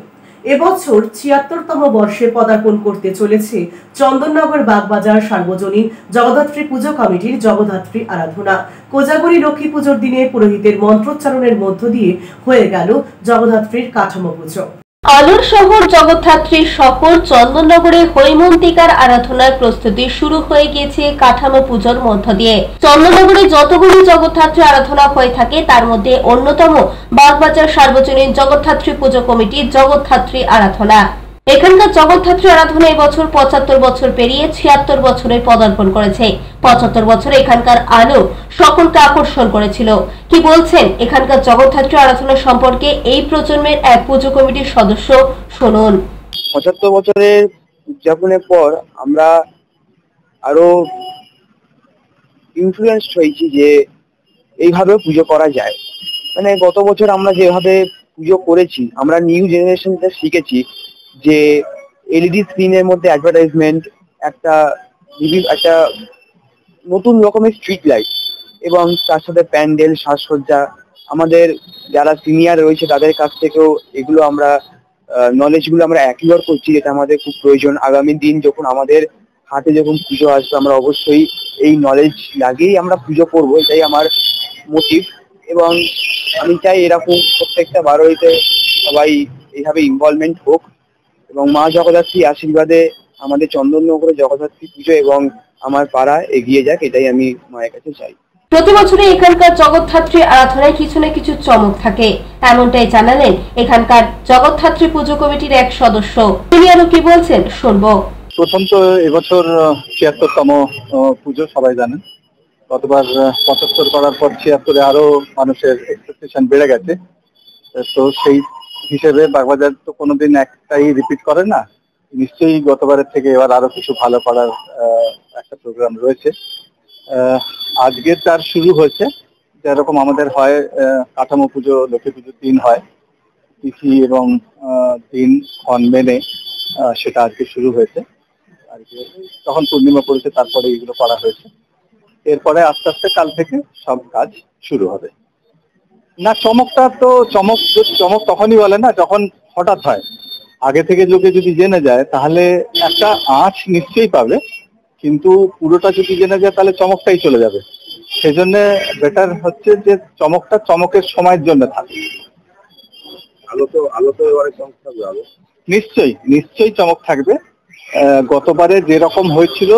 Speaker 4: এবছর ৭৬তম বর্ষে পদার্পণ করতে চলেছে চন্দননগর বাগবাজার সার্বজনীন জগদ্ধাত্রী পুজো কমিটির জগদ্ধাত্রী আরাধনা। কোজাগরী লক্ষ্মী পুজোর দিনে পুরোহিতের মন্ত্রোচ্চারণের মধ্য দিয়ে হয়ে গেল জগদ্ধাত্রীর কাঠামো পুজো।
Speaker 6: আলোর শহর জগদ্ধাত্রীর শহর চন্দননগরে হৈমন্তিকার আরাধনার প্রস্তুতি শুরু হয়ে গিয়েছে কাঠামো পুজোর মধ্য দিয়ে। চন্দননগরে যতগুলি জগদ্ধাত্রী আরাধনা হয়ে থাকে তার মধ্যে অন্যতম বাগবাজার সার্বজনীন জগদ্ধাত্রী পুজো কমিটির জগদ্ধাত্রী আরাধনা। এখানকার জগদ্ধাত্রী আরাধনা এবছর ৭৫ বছর পেরিয়ে ৭৬ বছরে পদার্পণ করেছে। ৭৫ বছরে এখানকার আলো সকলকে আকর্ষণ করেছিল। কি বলছেন এখানকার জগদ্ধাত্রী আরাধনা সম্পর্কে এই প্রজন্মের এক পুজো কমিটির সদস্য, শুনুন।
Speaker 1: ৭৫ বছরের উদযাপনের পর আমরা আরো ইনফ্লুয়েন্সড হয়েছি যে এইভাবে পুজো করা যায়। মানে গত বছর আমরা যেভাবে পুজো করেছি, আমরা নিউ জেনারেশনটা শিখেছি যে এলইডি স্ক্রিনের মধ্যে অ্যাডভার্টাইজমেন্ট, একটা নতুন রকমের স্ট্রিট লাইট এবং তার সাথে প্যান্ডেল, সাজসজ্জা, আমাদের যারা সিনিয়র রয়েছে তাদের কাছ থেকেও এগুলো আমরা নলেজগুলো আমরা অ্যাকিউর করছি, যেটা আমাদের খুব প্রয়োজন। আগামী দিন যখন আমাদের হাতে যখন পুজো আসবে আমরা অবশ্যই এই নলেজ লাগিয়েই আমরা পুজো করব, এটাই আমার মোটিভ। এবং আমি চাই এরকম প্রত্যেকটা বারোইতে সবাই এইভাবে ইনভলভমেন্ট হোক এবং মা জগদ্ধাত্রীর আশীর্বাদে আমাদের চন্দননগরে জগদ্ধাত্রী পুজো এবং আমার পাড়া এগিয়ে যাক, এটাই আমি মায়ের কাছে চাই।
Speaker 6: প্রতি বছরে এখানকার জগদ্ধাত্রী আরাধনায় কিছু না কিছু চমক থাকে, এমনটাই জানালেন এখানকার জগদ্ধাত্রী পুজো কমিটির এক সদস্য। তিনি আরো কি বলছেন শুনবো।
Speaker 22: প্রথম তো এবছর ৭৬তম পুজো, সবাই জানেন। গতবার ৭৫ করার পর ৭৬-এ আরো মানুষের এক্সপেকটেশন বেড়ে গেছে। তো সেই হিসেবে বাগবাজার তো কোনোদিন একটাই রিপিট করে না, নিশ্চয়ই গতবারের থেকে এবার আরো কিছু ভালো করার একটা প্রোগ্রাম রয়েছে। আজকে তার শুরু হয়েছে, যেরকম আমাদের হয় কাঠামো পুজো, লক্ষ্মী পুজোর দিন হয়, তিথি এবং দিন ক্ষণ মেনে সেটা আজকে শুরু হয়েছে। আর কি তখন পূর্ণিমা পড়েছে, তারপরে এগুলো করা হয়েছে। এরপরে আস্তে আস্তে কাল থেকে সব কাজ শুরু হবে। না, চমকটা তো চমক তখনই বলে না যখন হঠাৎ হয়। আগে থেকে লোকে যদি জেনে যায় তাহলে একটা আঁচ নিশ্চয়ই পাবে, কিন্তু পুরোটা যদি জেনে যায় তাহলে চমকটাই চলে যাবে। সেজন্য বেটার হচ্ছে যে চমকটা চমকের সময়ের জন্য থাকে। আলো তো এবারে চমক থাকবে, নিশ্চয়ই চমক থাকবে। গতবারে যেরকম হয়েছিল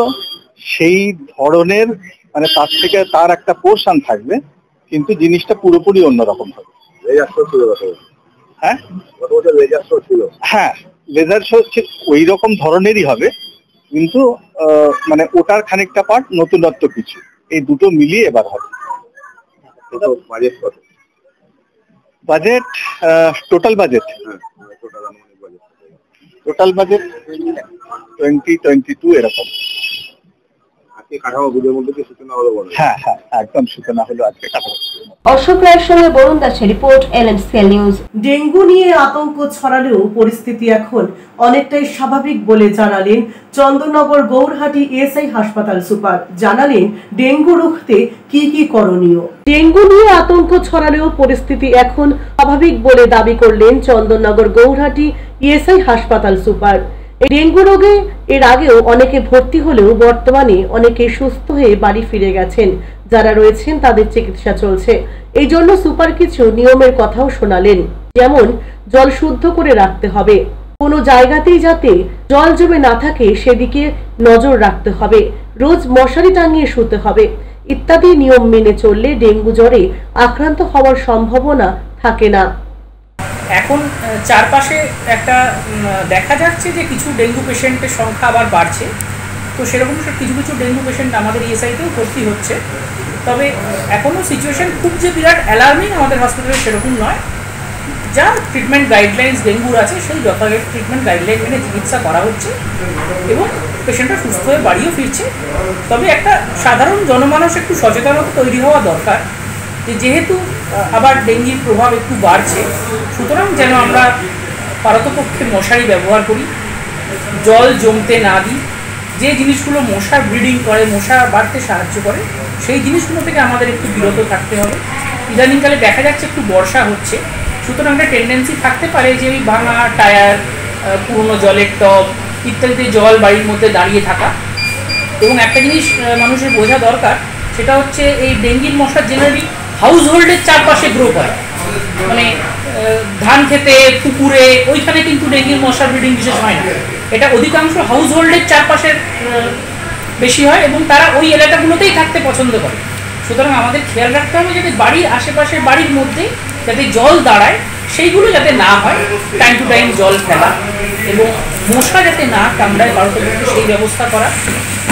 Speaker 22: সেই ধরনের, মানে তার থেকে তার একটা পোর্শন থাকবে, কিন্তু জিনিসটা পুরোপুরি অন্যরকম হবে। হ্যাঁ, হ্যাঁ, লেজার শো ওই রকম ধরনেরই হবে, কিন্তু মানে ওটার খানিকটা পার্ট নতুনত্ব কিছু, এই দুটো মিলিয়ে এবার হবে। বাজেট টোটাল বাজেট 2022 এরকম। হ্যাঁ, একদম সূচনা হলো আজকে কাঠামো।
Speaker 6: অশোক রায়ের সঙ্গে বরুণ দাসের রিপোর্ট, LMCL নিউজ।
Speaker 4: ডেঙ্গু নিয়ে আতঙ্ক ছড়ালেও পরিস্থিতি এখন অনেকটাই স্বাভাবিক বলে জানালেন চন্দননগর গৌরহাটি এসআই হাসপাতাল সুপার। জানালেন ডেঙ্গু রুখতে কি কি করণীয়। ডেঙ্গু নিয়ে আতঙ্ক ছড়ালেও পরিস্থিতি এখন স্বাভাবিক বলে দাবি করলেন চন্দননগর গৌরহাটি এসআই হাসপাতাল সুপার। ডেঙ্গু রোগে এর আগেও অনেকে ভর্তি হলেও বর্তমানে অনেকে সুস্থ হয়ে বাড়ি ফিরে গেছেন। যারা রয়েছেন তাদের চিকিৎসা চলছে। এই জন্য সুপার কিছু নিয়মের কথাও শোনালেন, যেমন জল শুদ্ধ করে রাখতে হবে, কোনো জায়গাতেই যাতে জল জমে না থাকে সেদিকে নজর রাখতে হবে, রোজ মশারি টাঙিয়ে শুতে হবে ইত্যাদি নিয়ম মেনে চললে ডেঙ্গু জ্বরে আক্রান্ত হওয়ার সম্ভাবনা থাকে না।
Speaker 3: এখন চারপাশে একটা দেখা যাচ্ছে যে কিছু ডেঙ্গু পেশেন্টের সংখ্যা আবার বাড়ছে। তো সেরকম কিছু কিছু ডেঙ্গু পেশেন্ট আমাদের ইএসআইতেও ভর্তি হচ্ছে। তবে এখনও সিচুয়েশান খুব যে বিরাট অ্যালার্মিং আমাদের হসপিটালে সেরকম নয়। যা ট্রিটমেন্ট গাইডলাইন্স ডেঙ্গুর আছে সেই যথাযথ ট্রিটমেন্ট গাইডলাইন মেনে চিকিৎসা করা হচ্ছে এবং পেশেন্টরা সুস্থ হয়ে বাড়িও ফিরছে। তবে একটা সাধারণ জনমানস একটু সচেতনতা তৈরি হওয়া দরকার যে যেহেতু আবার ডেঙ্গির প্রভাব একটু বাড়ছে, সুতরাং যেন আমরা পারতপক্ষে মশারি ব্যবহার করি, জল জমতে না দিই, যে জিনিসগুলো মশা ব্রিডিং করে, মশা বাড়তে সাহায্য করে, সেই জিনিসগুলো থেকে আমাদের একটু বিরত থাকতে হবে। ইদানিংকালে দেখা যাচ্ছে একটু বর্ষা হচ্ছে, সুতরাং একটা টেন্ডেন্সি থাকতে পারে যে ওই ভাঙা টায়ার, পুরনো জলের টব ইত্যাদিতে জল বাড়ির মধ্যে দাঁড়িয়ে থাকা। এবং একটা জিনিস মানুষের বোঝা দরকার, সেটা হচ্ছে এই ডেঙ্গির মশা জেনারেলি হাউস হোল্ডের চারপাশে গ্রো করে, মানে ধান খেতে, পুকুরে, ওইখানে কিন্তু ডেঙ্গির মশার ব্রিডিং বিশেষ হয় না। এটা অধিকাংশ হাউস হোল্ডের চারপাশের বেশি হয় এবং তারা ওই এলাকাগুলোতেই থাকতে পছন্দ করে। সুতরাং আমাদের খেয়াল রাখতে হবে যাতে বাড়ির আশেপাশে, বাড়ির মধ্যে যাতে জল দাঁড়ায় সেইগুলো যাতে না হয়, টাইম টু টাইম জল ফেলা এবং মশা যাতে না কামড়ায় পারতপক্ষে সেই ব্যবস্থা করা।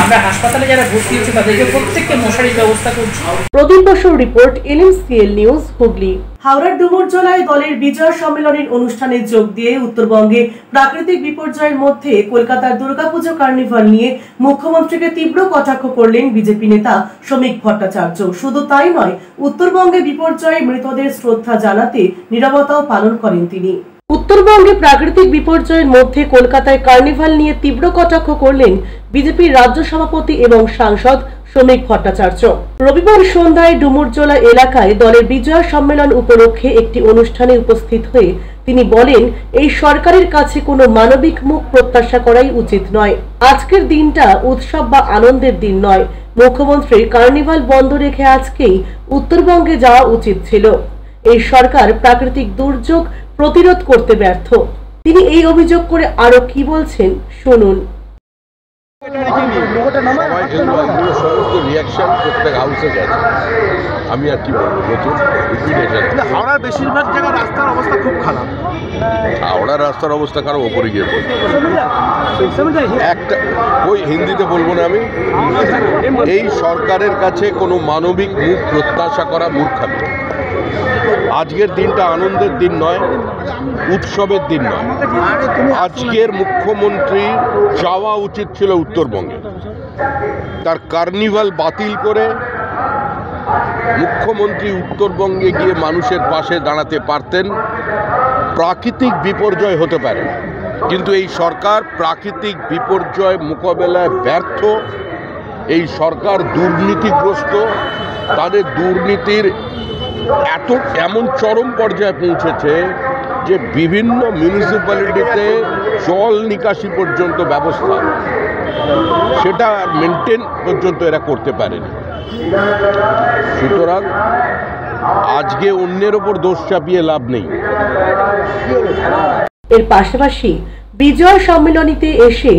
Speaker 3: আমরা হাসপাতালে যারা ভর্তি হচ্ছে তাদেরকে প্রত্যেককে মশারির ব্যবস্থা করছি।
Speaker 4: প্রদীপ বসুর রিপোর্ট, LMCL নিউজ, হুগলি। হাওড়ার ডুমুরজলায় দলের বিজয় সম্মেলনের অনুষ্ঠানে যোগ দিয়ে উত্তরবঙ্গে প্রাকৃতিক বিপর্যয়ের মধ্যে কলকাতার দুর্গাপুজো কার্নিভাল নিয়ে মুখ্যমন্ত্রীকে তীব্র কটাক্ষ করলেন বিজেপি নেতা শ্রমিক ভট্টাচার্য। শুধু তাই নয়, উত্তরবঙ্গে বিপর্যয়ে মৃতদের শ্রদ্ধা জানাতে নীরবতাও পালন করেন তিনি। উত্তরবঙ্গে প্রাকৃতিক বিপর্যয়ের মধ্যে কলকাতায় কার্নিভাল নিয়ে তীব্র কটাক্ষ করলেন বিজেপির রাজ্য সভাপতি এবং সাংসদ শ্রমিক ভট্টাচার্য। রবিবার সন্ধ্যায় ডুমুরজলা এলাকায় দলের বিজয় সম্মেলন উপলক্ষে একটি অনুষ্ঠানে উপস্থিত হয়ে তিনি বলেন, এই সরকারের কাছে কোনো মানবিক মুখ প্রত্যাশা করাই উচিত নয়। আজকের দিনটা উৎসব বা আনন্দের দিন নয়। মুখ্যমন্ত্রীর কার্নিভাল বন্ধ রেখে আজকেই উত্তরবঙ্গে যাওয়া উচিত ছিল। এই সরকার প্রাকৃতিক দুর্যোগ প্রতিরোধ করতে ব্যর্থ। তিনি এই অভিযোগ করে আরো কি বলছেন শুনুন।
Speaker 7: আমি আর কি বলবো, হাওড়ার বেশিরভাগ জায়গায় রাস্তার অবস্থা খুব খারাপ। হাওড়ার রাস্তার অবস্থা খারাপ, ওপরে গিয়ে বলবো একটা ওই হিন্দিতে বলবো না আমি। এই সরকারের কাছে কোনো মানবিক মুখ প্রত্যাশা করা মূর্খামি। আজকের দিনটা আনন্দের দিন নয়, উৎসবের দিন নয়। আজকের মুখ্যমন্ত্রী যাওয়া উচিত ছিল উত্তরবঙ্গে, তার কার্নিভাল বাতিল করে মুখ্যমন্ত্রী উত্তরবঙ্গে গিয়ে মানুষের পাশে দাঁড়াতে পারতেন। প্রাকৃতিক বিপর্যয় হতে পারে, কিন্তু এই সরকার প্রাকৃতিক বিপর্যয় মোকাবেলায় ব্যর্থ। এই সরকার দুর্নীতিগ্রস্ত। তাদের দুর্নীতির এমন চরম পর্যায়ে পৌঁছেছে যে বিভিন্ন মিউনিসিপ্যালিটিতে জল নিকাশি পর্যন্ত ব্যবস্থা সেটা মেনটেন পর্যন্ত এরা করতে পারেনি। সুতরাং আজকে অন্যের ওপর দোষ চাপিয়ে লাভ নেই।
Speaker 4: এর পাশাপাশি বিজয় সম্মেলনীতে এসে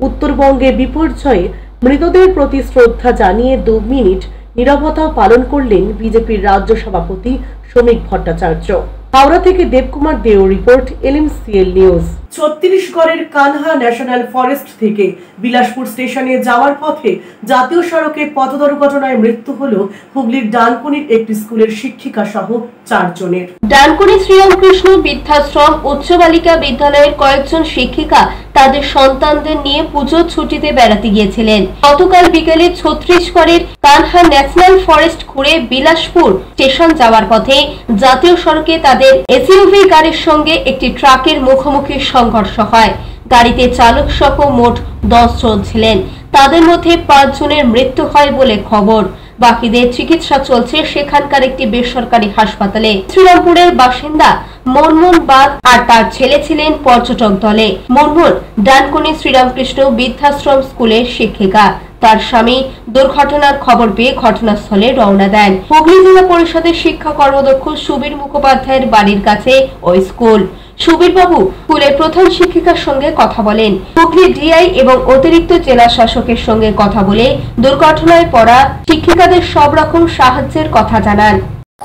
Speaker 4: উত্তরবঙ্গে বিপর্যয়ে মৃতদের প্রতি শ্রদ্ধা জানিয়ে 2 মিনিট নীরবতাও পালন করলেন বিজেপির রাজ্য সভাপতি শ্রমিক ভট্টাচার্য। হাওড়া থেকে দেবকুমার দেও রিপোর্ট, LMCL নিউজ। ছত্তিশগড়ের কানহা ন্যাশনাল ফরেস্ট থেকে বিলাসপুর স্টেশনে যাওয়ার পথে জাতীয় সড়কে পথ দুর্ঘটনায় মৃত্যু হলো হুগলির ডানকুনির একটি স্কুলের শিক্ষিকা সহ 4 জনের।
Speaker 6: ডানকুনি শ্রীরামকৃষ্ণ বৃদ্ধাশ্রম উচ্চ বালিকা বিদ্যালয়ের কয়েকজন শিক্ষিকা তাদের সন্তানদের নিয়ে পুজোর ছুটিতে বেড়াতে গিয়েছিলেন। গতকাল বিকেলে ছত্তিশগড়ের কানহা ন্যাশনাল ফরেস্ট ঘুরে বিলাসপুর স্টেশন যাওয়ার পথে জাতীয় সড়কে তাদের এসইউভি গাড়ির সঙ্গে একটি ট্রাকের মুখোমুখি সংঘর্ষ হয়। গাড়িতে চালক সহ মোট 10 জন ছিলেন। তাদের মধ্যে 5 জনের মৃত্যু হয় বলে খবর। বাকিদের চিকিৎসা চলছে সেখানকার একটি বেসরকারি হাসপাতালে। শ্রীরামপুরের বাসিন্দা মনমোহন বাগ আর তার ছেলে ছিলেন পর্যটক দলে। মনমোহন ডানকুনি শ্রীরামকৃষ্ণ বৃদ্ধাশ্রম স্কুলের শিক্ষিকা। তার স্বামী দুর্ঘটনার খবর পেয়ে ঘটনাস্থলে রওনা দেন। হুগলি জেলা পরিষদের শিক্ষা কর্মদক্ষ সুবীর মুখোপাধ্যায়ের বাড়ির কাছে ওই স্কুল। সুবীর বাবু স্কুলের প্রধান শিক্ষিকার সঙ্গে কথা বলেন। হুগলি ডিআই এবং অতিরিক্ত জেলা শাসকের সঙ্গে কথা বলে দুর্ঘটনায় পড়া শিক্ষিকাদের সব রকম সাহায্যের কথা জানান।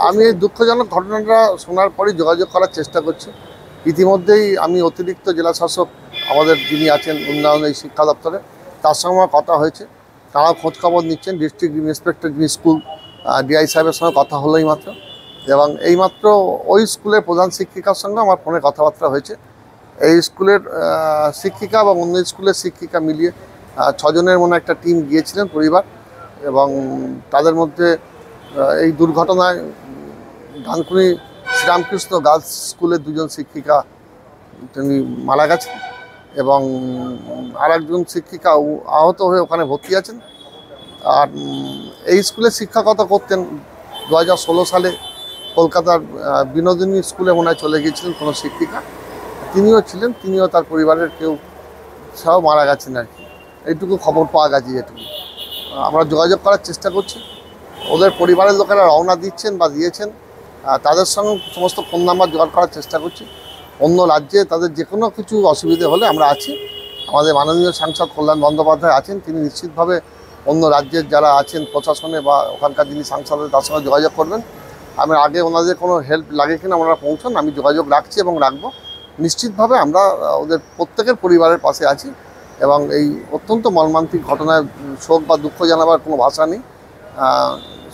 Speaker 23: আমি এই দুঃখজনক ঘটনাটা শোনার পরই যোগাযোগ করার চেষ্টা করছি।
Speaker 9: ইতিমধ্যেই আমি অতিরিক্ত জেলা শাসক আমাদের যিনি আছেন উন্নয়ন এই শিক্ষা দপ্তরে, তার সঙ্গে আমার কথা হয়েছে। তারা খোঁজখবর নিচ্ছেন। ডিস্ট্রিক্ট ইন্সপেক্টর যিনি স্কুল ডিআই সাহেবের সঙ্গে কথা হলো এইমাত্র, এবং এইমাত্র ওই স্কুলের প্রধান শিক্ষিকার সঙ্গে আমার ফোনে কথাবার্তা হয়েছে। এই স্কুলের শিক্ষিকা এবং অন্য স্কুলের শিক্ষিকা মিলিয়ে 6 জনের মনে একটা টিম গিয়েছিলেন পরিবার, এবং তাদের মধ্যে এই দুর্ঘটনায় ডানকুনি শ্রীরামকৃষ্ণ গার্লস স্কুলের 2 জন শিক্ষিকা তিনি মারা গেছেন, এবং আরেকজন শিক্ষিকা আহত হয়ে ওখানে ভর্তি আছেন। আর এই স্কুলে শিক্ষকতা করতেন 2016 সালে কলকাতার বিনোদিনী স্কুলে মনে হয় চলে গিয়েছিলেন কোনো শিক্ষিকা, তিনিও ছিলেন, তিনিও তার পরিবারের কেউ সব মারা গেছেন আর কি। এইটুকু খবর পাওয়া গেছে। এটুকু আমরা যোগাযোগ করার চেষ্টা করছি। ওদের পরিবারের লোকেরা রওনা দিচ্ছেন বা দিয়েছেন, তাদের সঙ্গে সমস্ত ফোন নাম্বার জোগাড় করার চেষ্টা করছি। অন্য রাজ্যে তাদের যে কোনো কিছু অসুবিধে হলে আমরা আছি। আমাদের মাননীয় সাংসদ কল্যাণ বন্দ্যোপাধ্যায় আছেন, তিনি নিশ্চিতভাবে অন্য রাজ্যের যারা আছেন প্রশাসনে বা ওখানকার যিনি সাংসদ তার সঙ্গে যোগাযোগ করবেন। আমি আগে ওনাদের কোনো হেল্প লাগে কিনা ওনারা পৌঁছান, আমি যোগাযোগ রাখছি এবং রাখবো। নিশ্চিতভাবে আমরা ওদের প্রত্যেকের পরিবারের পাশে আছি, এবং এই অত্যন্ত মর্মান্তিক ঘটনায় শোক বা দুঃখ জানাবার কোনো ভাষা নেই।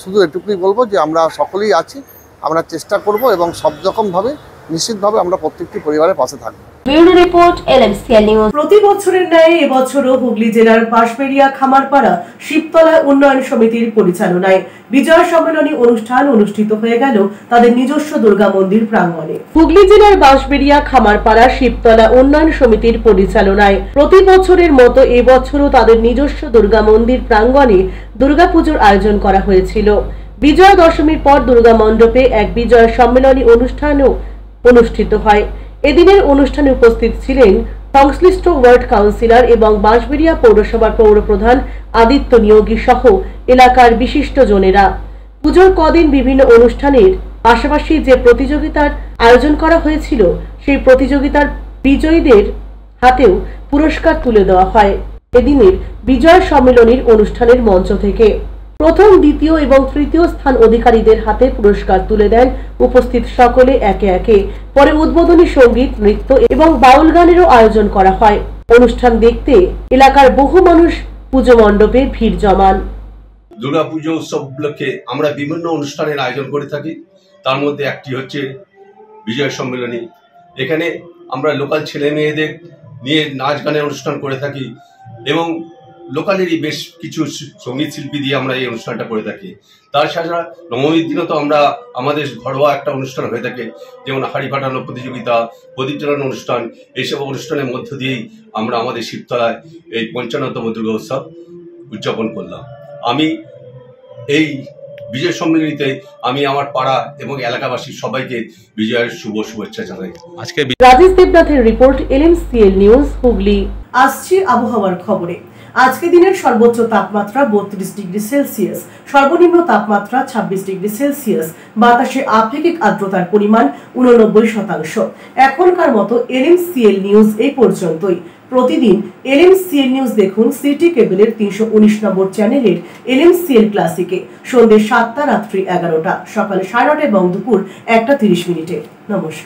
Speaker 9: শুধু এটুকুই বলবো যে আমরা সকলেই আছি, আমরা চেষ্টা করব এবং সব রকমভাবে নিশ্চিতভাবে আমরা প্রত্যেকটি পরিবারের পাশে থাকবো।
Speaker 6: Bureau report, LMCL news.
Speaker 4: প্রতি বছরের ন্যায় এবছরও হুগলি জেলার বাঁশবেড়িয়া খামারপাড়া শিবতলা উন্নয়ন সমিতির পরিচালনায় বিজয় সম্মেলনী অনুষ্ঠান অনুষ্ঠিত হয়ে গেল তাদের নিজস্ব দুর্গা মন্দির প্রাঙ্গণে। হুগলি জেলার বাঁশবেড়িয়া খামারপাড়া শিবতলা উন্নয়ন সমিতির পরিচালনায় প্রতি বছরের মতো এবছরও তাদের নিজস্ব দুর্গা মন্দির প্রাঙ্গণে দুর্গাপুজোর আয়োজন করা হয়েছিল। বিজয়া দশমীর পর দুর্গা মণ্ডপে এক বিজয় সম্মেলনী অনুষ্ঠানও অনুষ্ঠিত হয়। এদিনের অনুষ্ঠানে উপস্থিত ছিলেন সংশ্লিষ্ট ওয়ার্ড কাউন্সিলর এবং বাঁশবেড়িয়া পৌরসভার পৌরপ্রধান আদিত্য নিয়োগী সহ এলাকার বিশিষ্ট জনেরা। পুজোর কদিন বিভিন্ন অনুষ্ঠানের পাশাপাশি যে প্রতিযোগিতার আয়োজন করা হয়েছিল সেই প্রতিযোগিতার বিজয়ীদের হাতেও পুরস্কার তুলে দেওয়া হয়। এদিনের বিজয় সম্মেলনীর অনুষ্ঠানের মঞ্চ থেকে প্রথম, দ্বিতীয় এবং তৃতীয় স্থান অধিকারীদের হাতে পুরস্কার তুলে দেন উপস্থিত সকলে একে একে। পরে উদ্বোধনী সঙ্গীত, নৃত্য এবং বাউল গানেরও আয়োজন করা হয়। অনুষ্ঠান দেখতে এলাকার বহু মানুষ পুজো মণ্ডপে ভিড় জমান।
Speaker 10: দুর্গাপুজো উৎসব উপলক্ষে আমরা বিভিন্ন অনুষ্ঠানের আয়োজন করে থাকি। তার মধ্যে একটি হচ্ছে বিজয় সম্মেলনী। এখানে আমরা লোকাল ছেলে মেয়েদের নিয়ে নাচ গানের অনুষ্ঠান করে থাকি, এবং লোকালেরই বেশ কিছু সঙ্গীত শিল্পী দিয়ে আমরা এই অনুষ্ঠানটা করে থাকি। তাছাড়া নবমীর দিনও তো আমরা আমাদের ঘরোয়া একটা অনুষ্ঠান হয়ে থাকে, যেমন হাড়ি ফাটানো প্রতিযোগিতা, প্রদীপ জ্বালানো অনুষ্ঠান। এইসব অনুষ্ঠানের মধ্য দিয়েই আমরা আমাদের শিবতলায় এই 55তম দুর্গা উৎসব উদযাপন করলাম। আমি এই বিজয় সম্মেলনীতে আমি আমার পাড়া এবং এলাকাবাসী সবাইকে বিজয়ের শুভেচ্ছা জানাই। আজকে
Speaker 4: রাজেশ দেবনাথের রিপোর্ট, LMCL নিউজ হুগলি। আসছি আবহাওয়ার খবরে। আজকে দিনের সর্বোচ্চ তাপমাত্রা 32 ডিগ্রি সেলসিয়াস, সর্বনিম্ন তাপমাত্রা 26 ডিগ্রি সেলসিয়াস, বাতাসে আপেক্ষিক আর্দ্রতার পরিমাণ 89%। এখনকার মতো LMCL নিউজ এই পর্যন্তই। প্রতিদিন LMCL নিউজ দেখুন সিটি কেবলের 319 নম্বর চ্যানেলের LMCL ক্লাসিকে সন্ধ্যে 7টা, রাত্রি 11টা, সকাল 9:30 এবং দুপুর 1:30। নমস্কার।